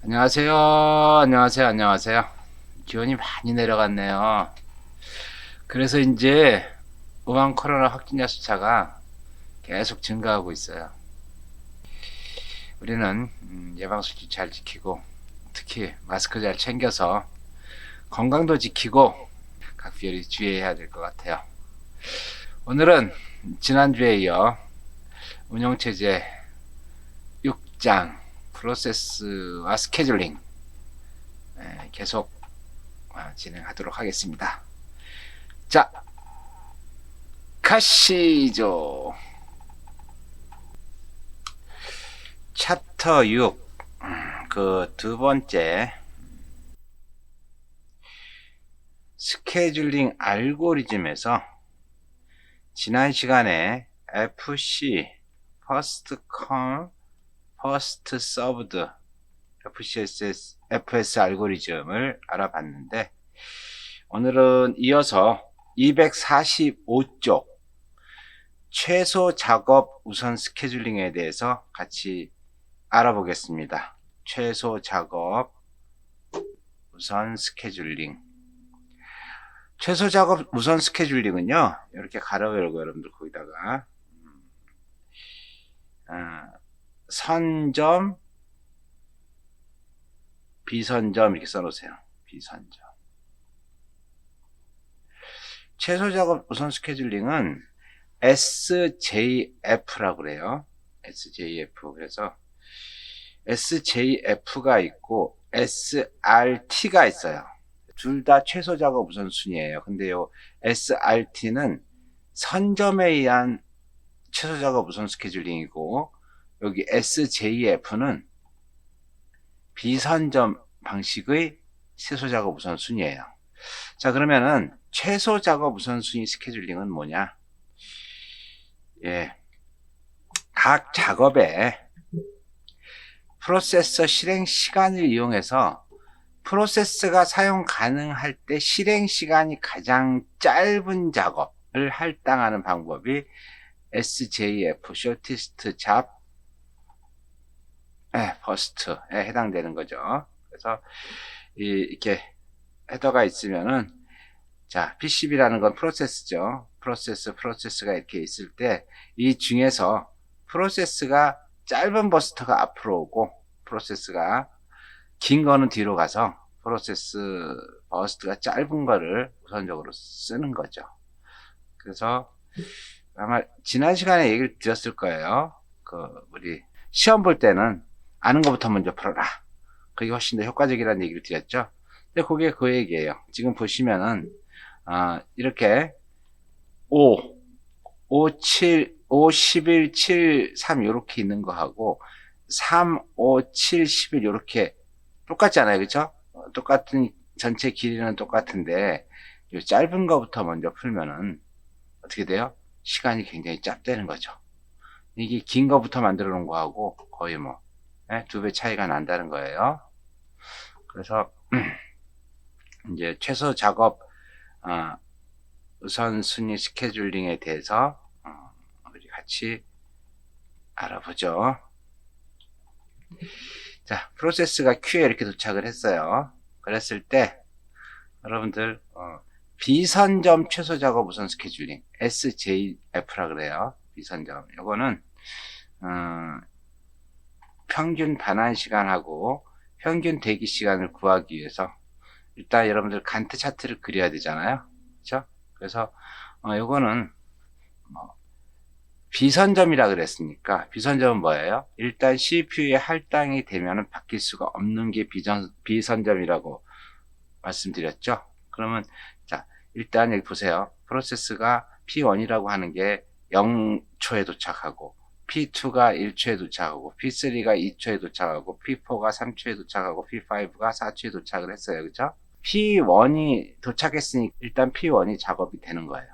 안녕하세요. 안녕하세요. 안녕하세요. 기온이 많이 내려갔네요. 그래서 이제 우한 코로나 확진자 숫자가 계속 증가하고 있어요. 우리는 예방수칙 잘 지키고 특히 마스크 잘 챙겨서 건강도 지키고 각별히 주의해야 될 것 같아요. 오늘은 지난주에 이어 운영체제 6장 프로세스와 스케줄링 계속 진행하도록 하겠습니다. 자, 가시죠. 챕터 6, 그 두 번째 스케줄링 알고리즘에서 지난 시간에 FC First Come First Served FS 알고리즘을 알아봤는데 오늘은 이어서 245쪽 최소 작업 우선 스케줄링에 대해서 같이 알아보겠습니다. 최소 작업 우선 스케줄링. 최소 작업 우선 스케줄링은요, 이렇게 가로열고 여러분들 거기다가 선점, 비선점 이렇게 써놓으세요. 비선점. 최소 작업 우선 스케줄링은 SJF라고 그래요. SJF. 그래서 SJF가 있고 SRT가 있어요. 둘 다 최소 작업 우선순위예요. 근데요, SRT는 선점에 의한 최소 작업 우선 스케줄링이고, 여기 SJF는 비선점 방식의 최소 작업 우선순위예요. 자, 그러면은 최소 작업 우선순위 스케줄링은 뭐냐? 예, 각 작업에 프로세서 실행 시간을 이용해서 프로세스가 사용 가능할 때 실행 시간이 가장 짧은 작업을 할당하는 방법이 SJF, Shortest Job First에 해당되는 거죠. 그래서 이렇게 헤더가 있으면은, 자, PCB라는 건 프로세스죠. 프로세스가 이렇게 있을 때 이 중에서 프로세스가 짧은 버스터가 앞으로 오고 프로세스가 긴 거는 뒤로 가서 프로세스 버스트가 짧은 거를 우선적으로 쓰는 거죠. 그래서 아마 지난 시간에 얘기를 드렸을 거예요. 우리 시험 볼 때는 아는 것부터 먼저 풀어라. 그게 훨씬 더 효과적이라는 얘기를 드렸죠. 근데 그게 그 얘기예요. 지금 보시면은 이렇게 5, 7, 5, 11, 7, 3 이렇게 있는 거하고 3, 5, 7, 11 이렇게 똑같잖아요. 그렇죠? 똑같은 전체 길이는 똑같은데 이 짧은 거부터 먼저 풀면은 어떻게 돼요? 시간이 굉장히 짧다는 거죠. 이게 긴 거부터 만들어 놓은 거하고 거의 뭐 2배 차이가 난다는 거예요. 그래서 이제 최소 작업 우선순위 스케줄링에 대해서 우리 같이 알아보죠. 자, 프로세스가 Q에 이렇게 도착을 했어요. 그랬을 때 여러분들 비선점 최소 작업 우선 스케줄링 SJF라 그래요. 비선점. 요거는 평균 반환 시간하고 평균 대기 시간을 구하기 위해서 일단 여러분들 간트 차트를 그려야 되잖아요. 그렇죠? 그래서 요거는 비선점이라 그랬으니까 비선점은 뭐예요? 일단 CPU에 할당이 되면 바뀔 수가 없는 게 비선점이라고 말씀드렸죠. 그러면 자, 일단 여기 보세요. 프로세스가 P1이라고 하는 게 0초에 도착하고 P2가 1초에 도착하고 P3가 2초에 도착하고 P4가 3초에 도착하고 P5가 4초에 도착을 했어요. 그렇죠? P1이 도착했으니 일단 P1이 작업이 되는 거예요.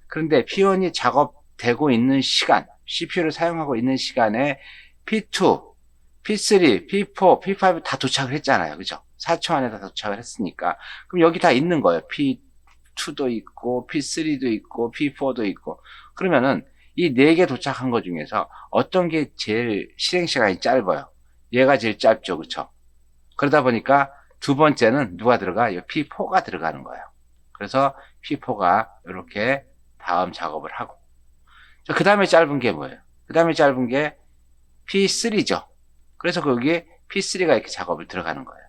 그런데 P1이 작업되고 있는 시간, CPU를 사용하고 있는 시간에 P2, P3, P4, P5 다 도착을 했잖아요. 그죠? 4초 안에 다 도착을 했으니까. 그럼 여기 다 있는 거예요. P2도 있고, P3도 있고, P4도 있고. 그러면은 이 4개 도착한 것 중에서 어떤 게 제일 실행 시간이 짧아요? 얘가 제일 짧죠. 그쵸? 그러다 보니까 두 번째는 누가 들어가? 이 P4가 들어가는 거예요. 그래서 P4가 이렇게 다음 작업을 하고. 그 다음에 짧은 게 뭐예요? 그 다음에 짧은 게 P3죠. 그래서 거기에 P3가 이렇게 작업을 들어가는 거예요.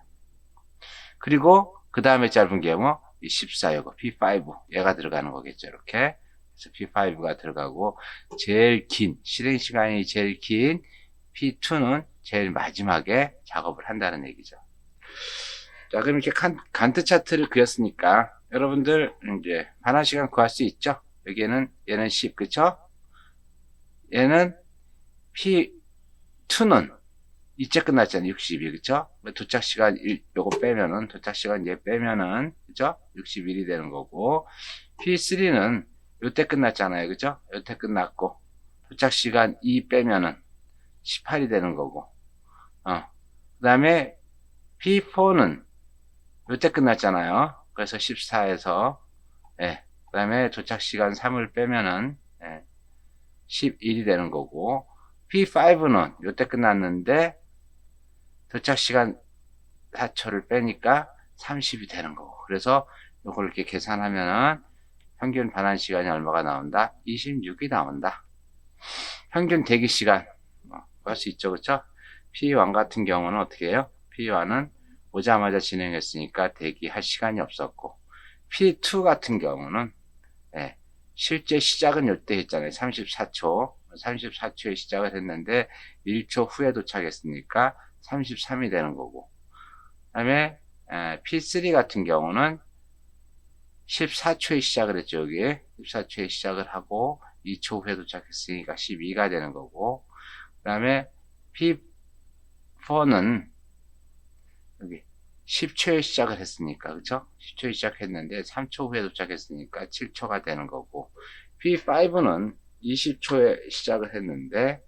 그리고 그 다음에 짧은 게 뭐? 이 14요거 P5 얘가 들어가는 거겠죠. 이렇게. 그래서 P5가 들어가고 제일 긴 실행 시간이 제일 긴 P2는 제일 마지막에 작업을 한다는 얘기죠. 자, 그럼 이렇게 간트 차트를 그렸으니까 여러분들 이제 반환 시간 구할 수 있죠. 여기에는 얘는 10, 그쵸? 얘는 P2는 이제 끝났잖아요. 60일, 그쵸? 도착 시간 요거 빼면은, 도착 시간 얘 빼면은, 그쵸? 61이 되는 거고, P3는 요때 끝났잖아요. 그쵸? 요때 끝났고, 도착 시간 2 빼면은 18이 되는 거고, 그 다음에 P4는 요때 끝났잖아요. 그래서 14에서, 예. 그 다음에 도착 시간 3을 빼면은, 예. 11이 되는 거고, P5는 요때 끝났는데, 도착 시간 4초를 빼니까 30이 되는 거고. 그래서 이걸 이렇게 계산하면은 평균 반환 시간이 얼마가 나온다? 26이 나온다. 평균 대기 시간 구할 수 있죠, 그쵸? P1 같은 경우는 어떻게 해요? P1은 오자마자 진행했으니까 대기할 시간이 없었고, P2 같은 경우는 예, 실제 시작은 이때 했잖아요. 34초에 시작을 했는데 1초 후에 도착했으니까 33이 되는 거고, 그 다음에 P3 같은 경우는 14초에 시작을 했죠. 여기 14초에 시작을 하고 2초 후에 도착했으니까 12가 되는 거고, 그 다음에 P4는 여기 10초에 시작을 했으니까, 그쵸? 10초에 시작했는데 3초 후에 도착했으니까 7초가 되는 거고, P5는 20초에 시작을 했는데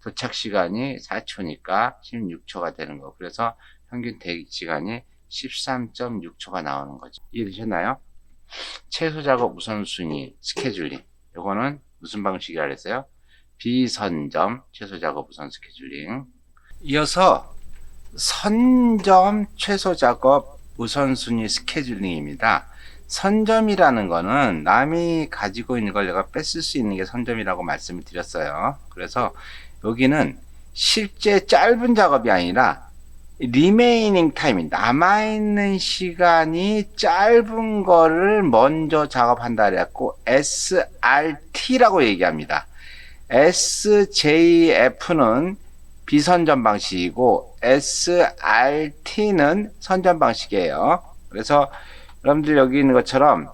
도착 시간이 4초니까 16초가 되는 거고, 그래서 평균 대기 시간이 13.6초가 나오는 거죠. 이해되셨나요? 최소 작업 우선순위 스케줄링. 요거는 무슨 방식이라 그랬어요? 비선점 최소 작업 우선 스케줄링. 이어서 선점 최소 작업 우선순위 스케줄링입니다. 선점이라는 거는 남이 가지고 있는 걸 내가 뺏을 수 있는 게 선점이라고 말씀을 드렸어요. 그래서 여기는 실제 짧은 작업이 아니라 리메이닝 타임이 남아있는 시간이 짧은 거를 먼저 작업한다 그랬고 SRT라고 얘기합니다. SJF는 비선점 방식이고 SRT는 선점 방식이에요. 그래서 여러분들 여기 있는 것처럼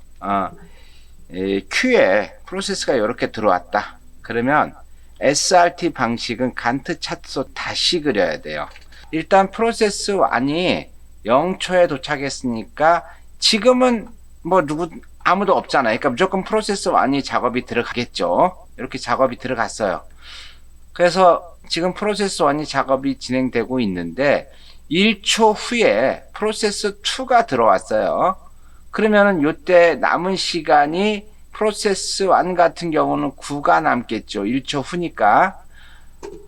Q에 프로세스가 이렇게 들어왔다. 그러면 SRT 방식은 간트 차트로 다시 그려야 돼요. 일단 프로세스 1이 0초에 도착했으니까 지금은 뭐 아무도 없잖아요. 그러니까 무조건 프로세스 1이 작업이 들어가겠죠. 이렇게 작업이 들어갔어요. 그래서 지금 프로세스 1이 작업이 진행되고 있는데 1초 후에 프로세스 2가 들어왔어요. 그러면은 요때 남은 시간이 프로세스 1 같은 경우는 9가 남겠죠. 1초 후니까.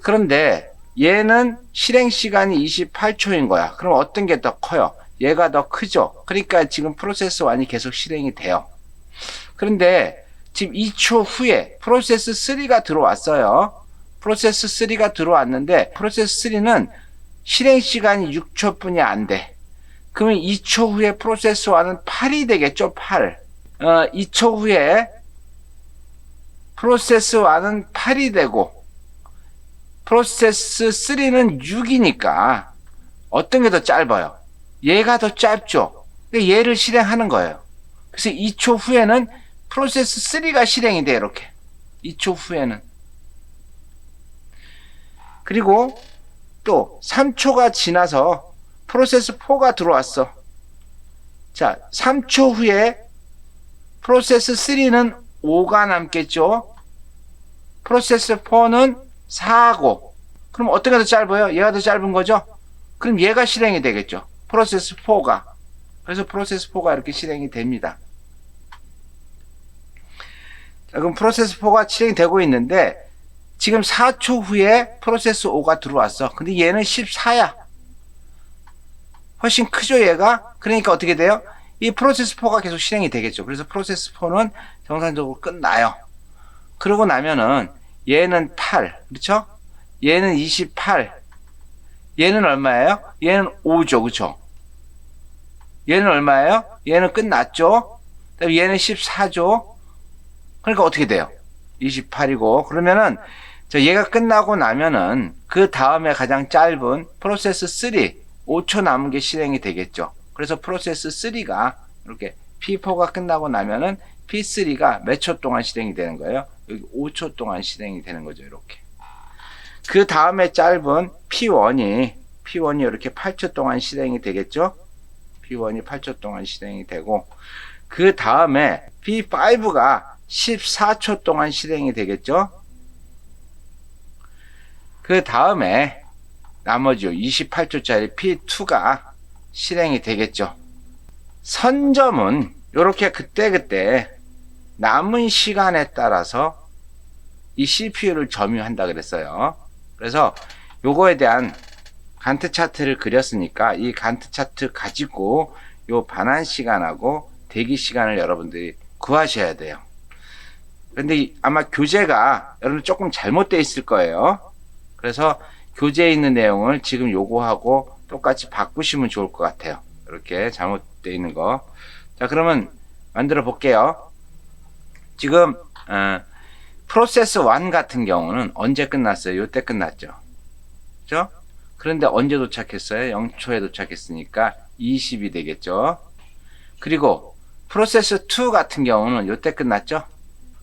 그런데 얘는 실행 시간이 28초인 거야. 그럼 어떤 게 더 커요? 얘가 더 크죠. 그러니까 지금 프로세스 1이 계속 실행이 돼요. 그런데 지금 2초 후에 프로세스 3가 들어왔어요. 프로세스 3가 들어왔는데 프로세스 3는 실행 시간이 6초 뿐이 안 돼. 그러면 2초 후에 프로세스 1은 8이 되겠죠. 8. 2초 후에 프로세스 1은 8이 되고 프로세스 3는 6이니까 어떤 게 더 짧아요? 얘가 더 짧죠. 얘를 실행하는 거예요. 그래서 2초 후에는 프로세스 3가 실행이 돼. 이렇게 2초 후에는. 그리고 또 3초가 지나서 프로세스 4가 들어왔어. 자, 3초 후에 프로세스 3는 5가 남겠죠. 프로세스 4는 4고. 그럼 어떤 게 더 짧아요? 얘가 더 짧은 거죠? 그럼 얘가 실행이 되겠죠. 프로세스 4가. 그래서 프로세스 4가 이렇게 실행이 됩니다. 자, 그럼 프로세스 4가 실행이 되고 있는데 지금 4초 후에 프로세스 5가 들어왔어. 근데 얘는 14야. 훨씬 크죠, 얘가? 그러니까 어떻게 돼요? 이 프로세스 4가 계속 실행이 되겠죠. 그래서 프로세스 4는 정상적으로 끝나요. 그러고 나면은 얘는 8, 그렇죠? 얘는 28, 얘는 얼마예요? 얘는 5죠, 그렇죠? 얘는 얼마예요? 얘는 끝났죠? 그다음에 얘는 14죠? 그러니까 어떻게 돼요? 28이고 그러면은 얘가 끝나고 나면은 그 다음에 가장 짧은 프로세스 3 5초 남은 게 실행이 되겠죠. 그래서 프로세스 3가 이렇게 P4가 끝나고 나면은 P3가 몇 초 동안 실행이 되는 거예요? 여기 5초 동안 실행이 되는 거죠. 이렇게. 그 다음에 짧은 P1이 이렇게 8초 동안 실행이 되겠죠. P1이 8초 동안 실행이 되고 그 다음에 P5가 14초 동안 실행이 되겠죠. 그 다음에 나머지 28초짜리 P2가 실행이 되겠죠. 선점은 이렇게 그때그때 남은 시간에 따라서 이 CPU를 점유한다 그랬어요. 그래서 요거에 대한 간트 차트를 그렸으니까 이 간트 차트 가지고 요 반환 시간하고 대기 시간을 여러분들이 구하셔야 돼요. 근데 아마 교재가 여러분 조금 잘못되어 있을 거예요. 그래서 교재에 있는 내용을 지금 요거하고 똑같이 바꾸시면 좋을 것 같아요. 이렇게 잘못되어 있는 거. 자, 그러면 만들어 볼게요. 지금 프로세스 1 같은 경우는 언제 끝났어요? 요때 끝났죠. 그죠? 그런데 언제 도착했어요? 0초에 도착했으니까 20이 되겠죠. 그리고 프로세스 2 같은 경우는 요때 끝났죠.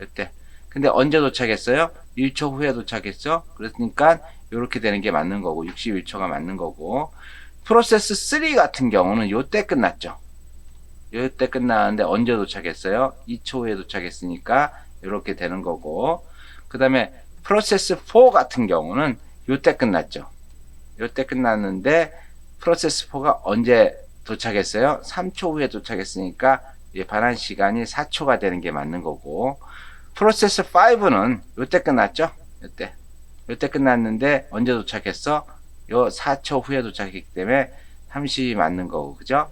요때. 근데 언제 도착했어요? 1초 후에 도착했죠. 그러니까 이렇게 되는 게 맞는 거고 61초가 맞는 거고 프로세스 3 같은 경우는 요때 끝났죠. 요때 끝나는데 언제 도착했어요? 2초 후에 도착했으니까 이렇게 되는 거고 그 다음에 프로세스 4 같은 경우는 요때 끝났죠. 요때 끝났는데 프로세스 4가 언제 도착했어요? 3초 후에 도착했으니까 반환 시간이 4초가 되는 게 맞는 거고 프로세스 5는 요때 끝났죠? 요때 끝났는데 언제 도착했어? 요 4초 후에 도착했기 때문에 30이 맞는 거고 그죠?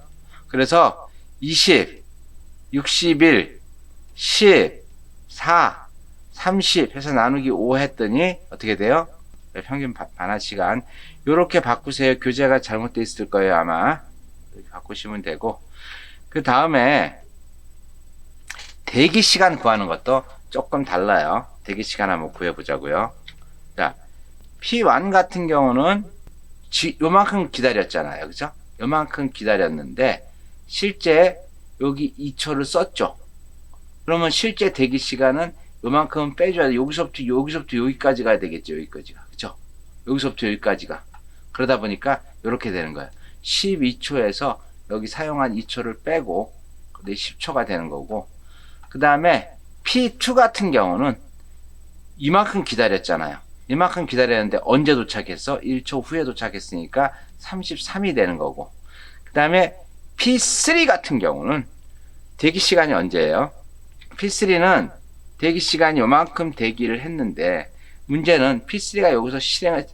그래서 20, 61, 10, 4, 30 해서 나누기 5 했더니 어떻게 돼요? 평균 반환 시간 요렇게 바꾸세요. 교재가 잘못되어 있을 거예요 아마. 이렇게 바꾸시면 되고 그 다음에 대기 시간 구하는 것도 조금 달라요. 대기 시간 한번 구해보자고요. 자, P1 같은 경우는 요만큼 기다렸잖아요. 그죠? 요만큼 기다렸는데 실제 여기 2초를 썼죠. 그러면 실제 대기 시간은 요만큼 빼줘야 돼. 여기서부터 여기까지 가야 되겠죠. 여기까지가. 그죠? 여기서부터 여기까지가. 그러다 보니까 이렇게 되는 거예요. 12초에서 여기 사용한 2초를 빼고 10초가 되는 거고 그 다음에 P2 같은 경우는 이만큼 기다렸잖아요. 이만큼 기다렸는데 언제 도착했어? 1초 후에 도착했으니까 33이 되는 거고 그 다음에 P3 같은 경우는 대기 시간이 언제예요? P3는 대기 시간이 요만큼 대기를 했는데 문제는 P3가 여기서 실행을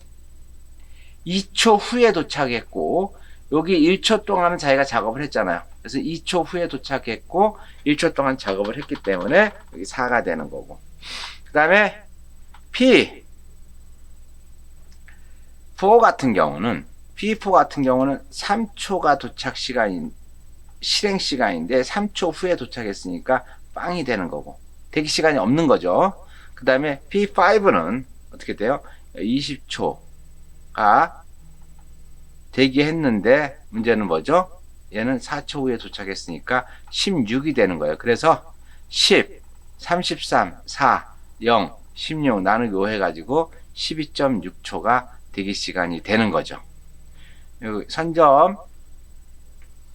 2초 후에 도착했고 여기 1초 동안은 자기가 작업을 했잖아요. 그래서 2초 후에 도착했고 1초 동안 작업을 했기 때문에 여기 4가 되는 거고 그 다음에 P4 같은 경우는 3초가 도착 시간인 실행 시간인데 3초 후에 도착했으니까 빵이 되는 거고 대기 시간이 없는 거죠. 그 다음에 P5는 어떻게 돼요? 20초가 대기했는데 문제는 뭐죠? 얘는 4초 후에 도착했으니까 16이 되는 거예요. 그래서 10, 33, 4, 0, 16 나누기 5 해가지고 12.6초가 대기 시간이 되는 거죠. 선점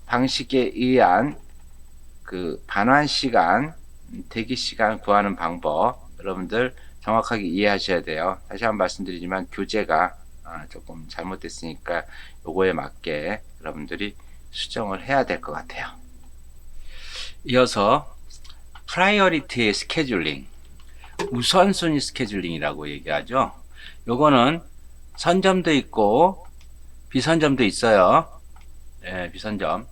방식에 의한 그 반환 시간, 대기 시간 구하는 방법 여러분들 정확하게 이해하셔야 돼요. 다시 한번 말씀드리지만 교재가 조금 잘못됐으니까 요거에 맞게 여러분들이 수정을 해야 될 것 같아요. 이어서 프라이어리티 스케줄링, 우선순위 스케줄링이라고 얘기하죠. 요거는 선점도 있고 비선점도 있어요. 비선점.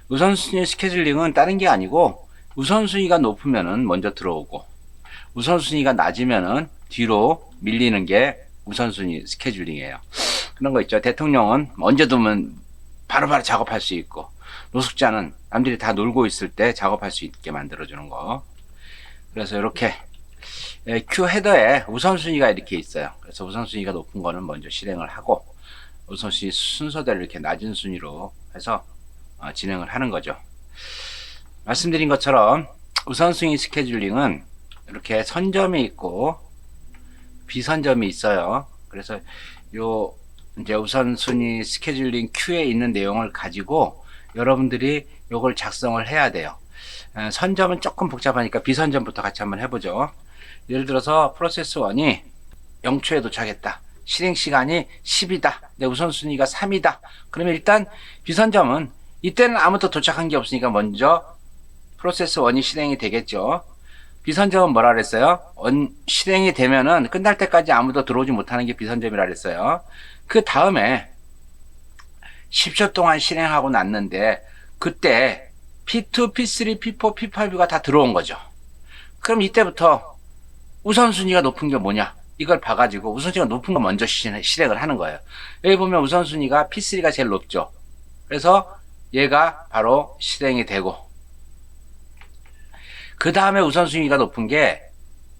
우선순위 스케줄링은 다른 게 아니고 우선순위가 높으면은 먼저 들어오고 우선순위가 낮으면은 뒤로 밀리는 게 우선순위 스케줄링이에요. 그런 거 있죠. 대통령은 먼저 두면 바로바로 작업할 수 있고 노숙자는 남들이 다 놀고 있을 때 작업할 수 있게 만들어주는 거. 그래서 이렇게 큐 헤더에 우선순위가 이렇게 있어요. 그래서 우선순위가 높은 거는 먼저 실행을 하고 우선순위 순서대로 이렇게 낮은 순위로 해서 진행을 하는 거죠. 말씀드린 것처럼 우선순위 스케줄링은 이렇게 선점이 있고 비선점이 있어요. 그래서 요 이제 우선순위 스케줄링 큐에 있는 내용을 가지고 여러분들이 요걸 작성을 해야 돼요. 선점은 조금 복잡하니까 비선점부터 같이 한번 해보죠. 예를 들어서 프로세스 1이 0초에 도착했다. 실행 시간이 10이다. 내 우선순위가 3이다. 그러면 일단 비선점은 이때는 아무도 도착한 게 없으니까 먼저 프로세스 1이 실행이 되겠죠. 비선점은 뭐라 그랬어요? 실행이 되면은 끝날 때까지 아무도 들어오지 못하는 게 비선점이라 그랬어요. 그 다음에 10초 동안 실행하고 났는데 그때 P2, P3, P4, P5가 다 들어온 거죠. 그럼 이때부터 우선순위가 높은 게 뭐냐? 이걸 봐가지고 우선순위가 높은 거 먼저 실행을 하는 거예요. 여기 보면 우선순위가 P3가 제일 높죠. 그래서 얘가 바로 실행이 되고 그 다음에 우선순위가 높은 게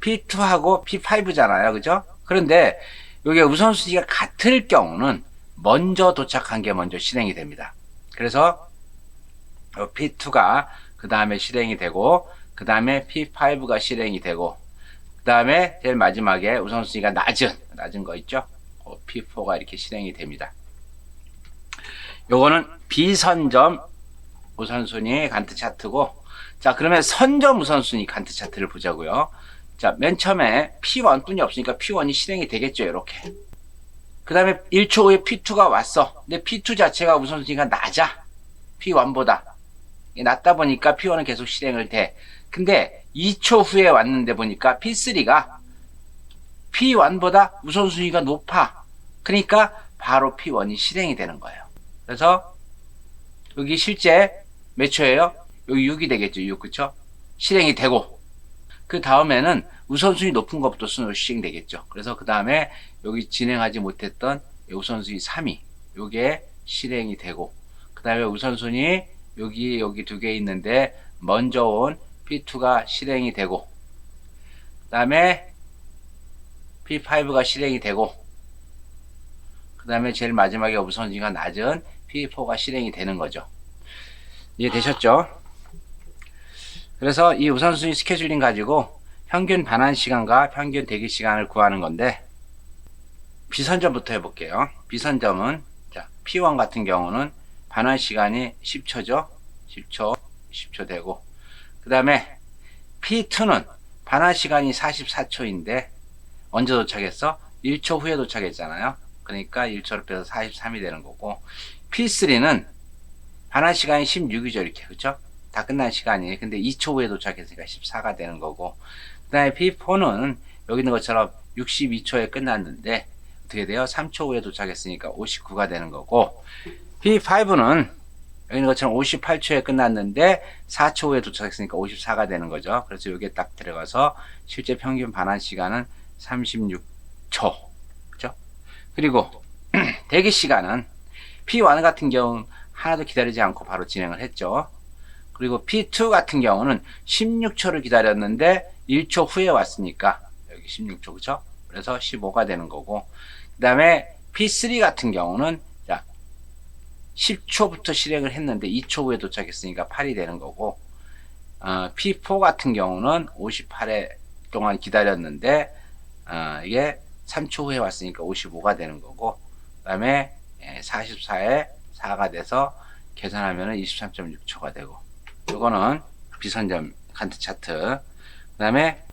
P2하고 P5잖아요. 그죠? 그런데 여기 우선순위가 같을 경우는 먼저 도착한 게 먼저 실행이 됩니다. 그래서 P2가 그 다음에 실행이 되고 그 다음에 P5가 실행이 되고 그 다음에 제일 마지막에 우선순위가 낮은 거 있죠? P4가 이렇게 실행이 됩니다. 요거는 비선점 우선순위 간트 차트고, 자, 그러면 선점 우선순위 간트 차트를 보자고요. 자, 맨 처음에 P1 뿐이 없으니까 P1이 실행이 되겠죠, 이렇게. 그 다음에 1초 후에 P2가 왔어. 근데 P2 자체가 우선순위가 낮아. P1보다. 낮다 보니까 P1은 계속 실행을 돼. 근데 2초 후에 왔는데 보니까 P3가 P1보다 우선순위가 높아. 그러니까 바로 P1이 실행이 되는 거예요. 그래서 여기 실제 몇 초예요? 여기 6이 되겠죠. 6, 그쵸? 실행이 되고 그 다음에는 우선순위 높은 것부터 순으로 실행되겠죠. 그래서 그 다음에 여기 진행하지 못했던 우선순위 3위 요게 실행이 되고 그 다음에 우선순위 여기 두 개 있는데 먼저 온 P2가 실행이 되고 그 다음에 P5가 실행이 되고 그 다음에 제일 마지막에 우선순위가 낮은 P4가 실행이 되는 거죠. 이해되셨죠? 그래서 이 우선순위 스케줄링 가지고 평균 반환 시간과 평균 대기 시간을 구하는 건데 비선점부터 해볼게요. 비선점은 자, P1 같은 경우는 반환 시간이 10초죠. 10초 되고 그 다음에 P2는 반환 시간이 44초인데 언제 도착했어? 1초 후에 도착했잖아요. 그러니까 1초를 빼서 43이 되는 거고 P3는 반환 시간이 16이죠. 이렇게 그쵸? 다 끝난 시간이 근데 2초 후에 도착했으니까 14가 되는 거고 그 다음에 P4는 여기 있는 것처럼 62초에 끝났는데 어떻게 돼요? 3초 후에 도착했으니까 59가 되는 거고 P5는 여기 있는 것처럼 58초에 끝났는데 4초 후에 도착했으니까 54가 되는 거죠. 그래서 여기에 딱 들어가서 실제 평균 반환 시간은 36초 그죠? 그리고 대기 시간은 P1 같은 경우는 하나도 기다리지 않고 바로 진행을 했죠. 그리고 P2 같은 경우는 16초를 기다렸는데 1초 후에 왔으니까 여기 16초 그쵸? 그래서 15가 되는 거고 그 다음에 P3 같은 경우는 자 10초부터 실행을 했는데 2초 후에 도착했으니까 8이 되는 거고 P4 같은 경우는 58회 동안 기다렸는데 이게 3초 후에 왔으니까 55가 되는 거고 그 다음에 44에 4가 돼서 계산하면 23.6초가 되고 이거는 비선점 간트 차트 그 다음에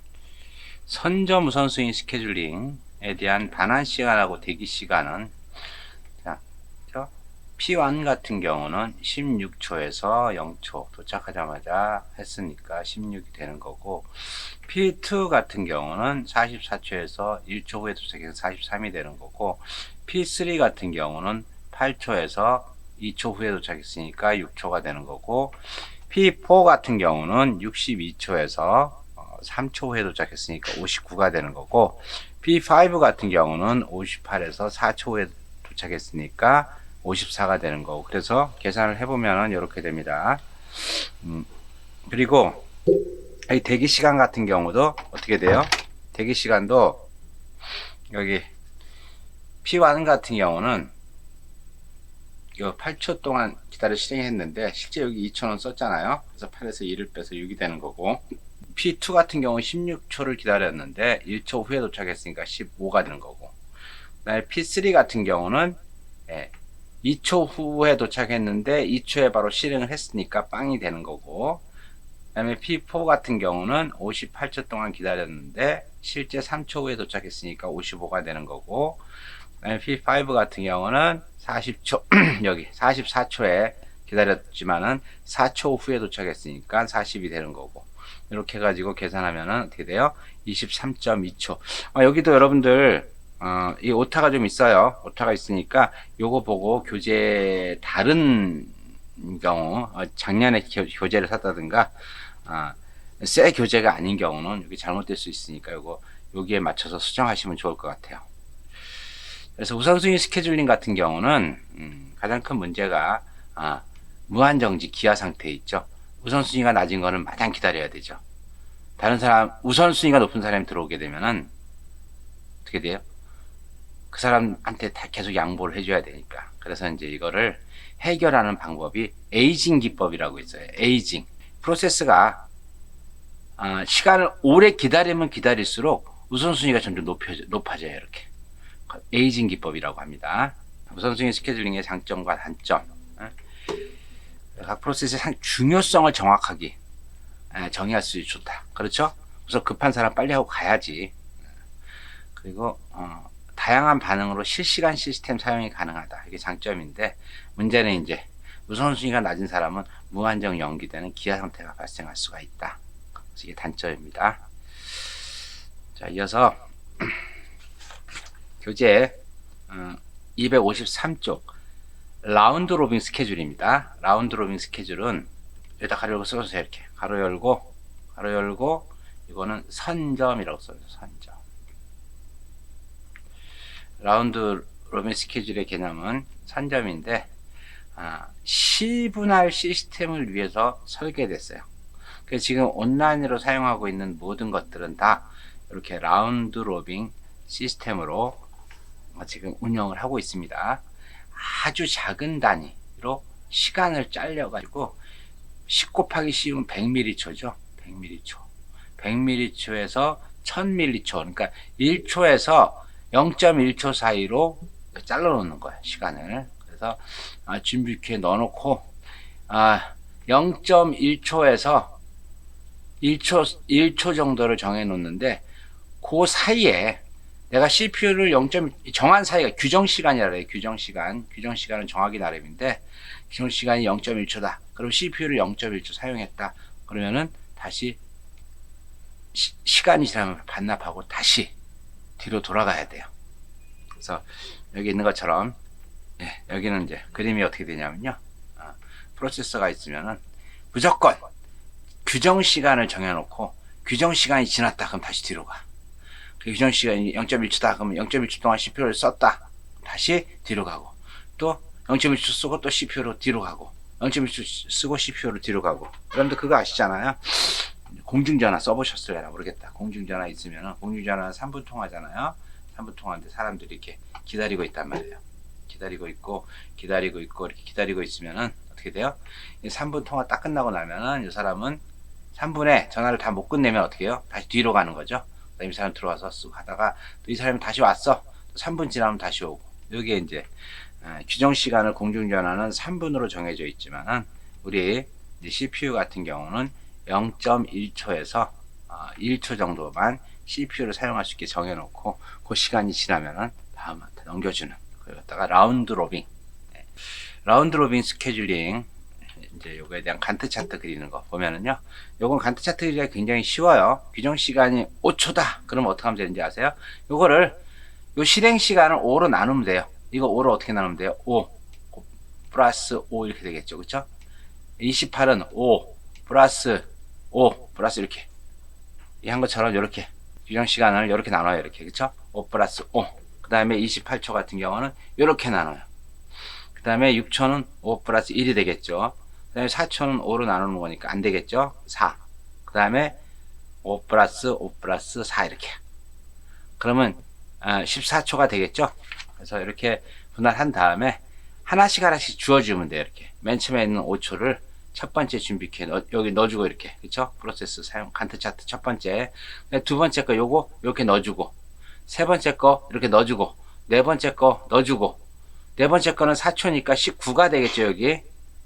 선점 우선순위 스케줄링에 대한 반환 시간하고 대기 시간은 자, P1 같은 경우는 16초에서 0초 도착하자마자 했으니까 16이 되는 거고 P2 같은 경우는 44초에서 1초 후에 도착해서 43이 되는 거고 P3 같은 경우는 8초에서 2초 후에 도착했으니까 6초가 되는 거고, P4 같은 경우는 62초에서 3초 후에 도착했으니까 59가 되는 거고, P5 같은 경우는 58에서 4초 후에 도착했으니까 54가 되는 거고, 그래서 계산을 해보면 이렇게 됩니다. 그리고 이 대기 시간 같은 경우도 어떻게 돼요? 대기 시간도 여기 P1 같은 경우는 이거 8초 동안 기다려 실행했는데 실제 여기 2초는 썼잖아요. 그래서 8에서 2를 빼서 6이 되는 거고, P2 같은 경우 16초를 기다렸는데 1초 후에 도착했으니까 15가 되는 거고, 그다음에 P3 같은 경우는 2초 후에 도착했는데 2초에 바로 실행을 했으니까 빵이 되는 거고, 그 다음에 P4 같은 경우는 58초 동안 기다렸는데 실제 3초 후에 도착했으니까 55가 되는 거고, 그 다음에 P5 같은 경우는 40초 여기 44초에 기다렸지만은 4초 후에 도착했으니까 40이 되는 거고, 이렇게 해가지고 계산하면은 어떻게 돼요? 23.2초. 여기도 여러분들 이 오타가 좀 있어요. 오타가 있으니까 요거 보고 교재 다른 경우, 작년에 교재를 샀다든가 새 교재가 아닌 경우는 여기 잘못될 수 있으니까 여기에 맞춰서 수정하시면 좋을 것 같아요. 그래서 우선순위 스케줄링 같은 경우는 가장 큰 문제가 무한정지 기아 상태에 있죠. 우선순위가 낮은 거는 마냥 기다려야 되죠. 다른 사람, 우선순위가 높은 사람이 들어오게 되면은 어떻게 돼요? 그 사람한테 다 계속 양보를 해줘야 되니까. 그래서 이제 이거를 해결하는 방법이 에이징 기법이라고 있어요. 에이징. 프로세스가 시간을 오래 기다리면 기다릴수록 우선순위가 점점 높아져요. 이렇게. 에이징 기법이라고 합니다. 우선순위 스케줄링의 장점과 단점. 각 프로세스의 중요성을 정확하게 정의할 수 있어 좋다. 그렇죠? 우선 급한 사람 빨리 하고 가야지. 그리고 다양한 반응으로 실시간 시스템 사용이 가능하다. 이게 장점인데, 문제는 이제 우선순위가 낮은 사람은 무한정 연기되는 기아 상태가 발생할 수가 있다. 그래서 이게 단점입니다. 자, 이어서 교재 253쪽 라운드 로빙 스케줄입니다. 라운드 로빙 스케줄은 여기다 가로 열고 써주세요. 이렇게 가로 열고 이거는 선점이라고 써요. 선점. 라운드 로빙 스케줄의 개념은 선점인데 시분할 시스템을 위해서 설계됐어요. 그래서 지금 온라인으로 사용하고 있는 모든 것들은 다 이렇게 라운드 로빙 시스템으로 지금 운영을 하고 있습니다. 아주 작은 단위로 시간을 잘려가지고 10 곱하기 10은 100ml초죠. 100ml초. 100ml초에서 1000ml초. 그러니까 1초에서 0.1초 사이로 잘라 놓는 거예요. 시간을. 그래서 준비키에 넣어놓고 0.1초에서 1초 정도를 정해 놓는데, 그 사이에 내가 CPU를 정한 사이가 규정시간이라 그래요. 규정시간은 정하기 나름인데, 규정시간이 0.1초다. 그럼 CPU를 0.1초 사용했다. 그러면은 다시 시간이 지나면 반납하고 다시 뒤로 돌아가야 돼요. 그래서 여기 있는 것처럼 여기는 이제 그림이 어떻게 되냐면요. 프로세서가 있으면은 무조건 규정시간을 정해놓고, 규정시간이 지났다 그럼 다시 뒤로 가. 그 규정시간이 0.1초다 그러면 0.1초 동안 CPU를 썼다 다시 뒤로 가고, 또 0.1초 쓰고 또 CPU로 뒤로 가고, 0.1초 쓰고 CPU로 뒤로 가고. 여러분들 그거 아시잖아요. 공중전화 써보셨을려나 모르겠다. 공중전화 있으면 공중전화는 3분 통화잖아요. 3분 통화인데 사람들이 이렇게 기다리고 있단 말이에요. 기다리고 있고 이렇게 기다리고 있으면은 어떻게 돼요? 3분 통화 딱 끝나고 나면은 이 사람은 3분에 전화를 다 못 끝내면 어떻게 해요? 다시 뒤로 가는 거죠. 이 사람 들어와서 쓱 하다가 또 이 사람이 다시 왔어. 또 3분 지나면 다시 오고. 여기에 이제 규정 시간을 공중전화는 3분으로 정해져 있지만은 우리 CPU 같은 경우는 0.1초에서 1초 정도만 CPU를 사용할 수 있게 정해놓고, 그 시간이 지나면은 다음한테 넘겨주는. 그러다가 라운드 로빙. 라운드 로빙 스케줄링. 이제 요거에 대한 간트 차트 그리는 거 보면은요, 요건 간트 차트 그리기가 굉장히 쉬워요. 규정 시간이 5초다. 그러면 어떻게 하면 되는지 아세요? 요거를 요 실행 시간을 5로 나누면 돼요. 이거 5로 어떻게 나누면 돼요? 5 플러스 5 이렇게 되겠죠. 그쵸? 28은 5 플러스 5 플러스 이렇게 이 한 것처럼 이렇게 규정 시간을 이렇게 나눠요. 이렇게 그쵸? 5 플러스 5. 그 다음에 28초 같은 경우는 이렇게 나눠요. 그 다음에 6초는 5 플러스 1이 되겠죠. 그 다음에 4초는 5로 나누는 거니까 안 되겠죠. 4. 그 다음에 5 플러스 5 플러스 4 이렇게. 그러면 14초가 되겠죠. 그래서 이렇게 분할한 다음에 하나씩 주어주면 돼요. 이렇게 맨 처음에 있는 5초를 첫 번째 준비키에 여기 넣어주고 이렇게 그쵸? 프로세스 사용 간트 차트 첫 번째, 두 번째 거 요거 이렇게 넣어주고, 세 번째 거 이렇게 넣어주고, 네 번째 거 넣어주고, 네 번째 거는 4초니까 19가 되겠죠. 여기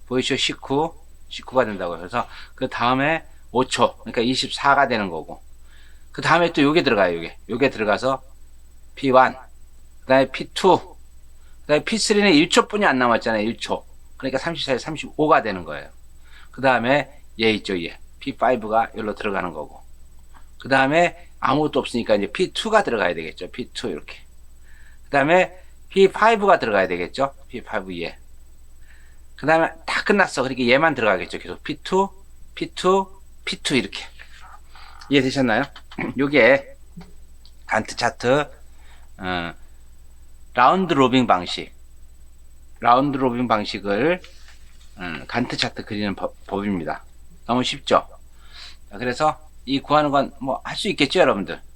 보이시죠? 19가 된다고요. 그래서 그 다음에 5초 그러니까 24가 되는 거고, 그 다음에 또 요게 들어가요. 요게 들어가서 P1, 그 다음에 P2, 그 다음에 P3는 1초 뿐이 안 남았잖아요. 1초. 그러니까 34에 35가 되는 거예요. 그 다음에 얘 있죠. 얘 P5가 여기로 들어가는 거고, 그 다음에 아무것도 없으니까 이제 P2가 들어가야 되겠죠. P2 이렇게. 그 다음에 P5가 들어가야 되겠죠. P5 얘. 그 다음에 다 끝났어. 그러니까 얘만 들어가겠죠. 계속 P2, P2, P2 이렇게. 이해되셨나요? 요게 간트 차트 라운드 로빙 방식을 간트 차트 그리는 법입니다. 너무 쉽죠? 그래서 이 구하는 건 뭐 할 수 있겠죠, 여러분들?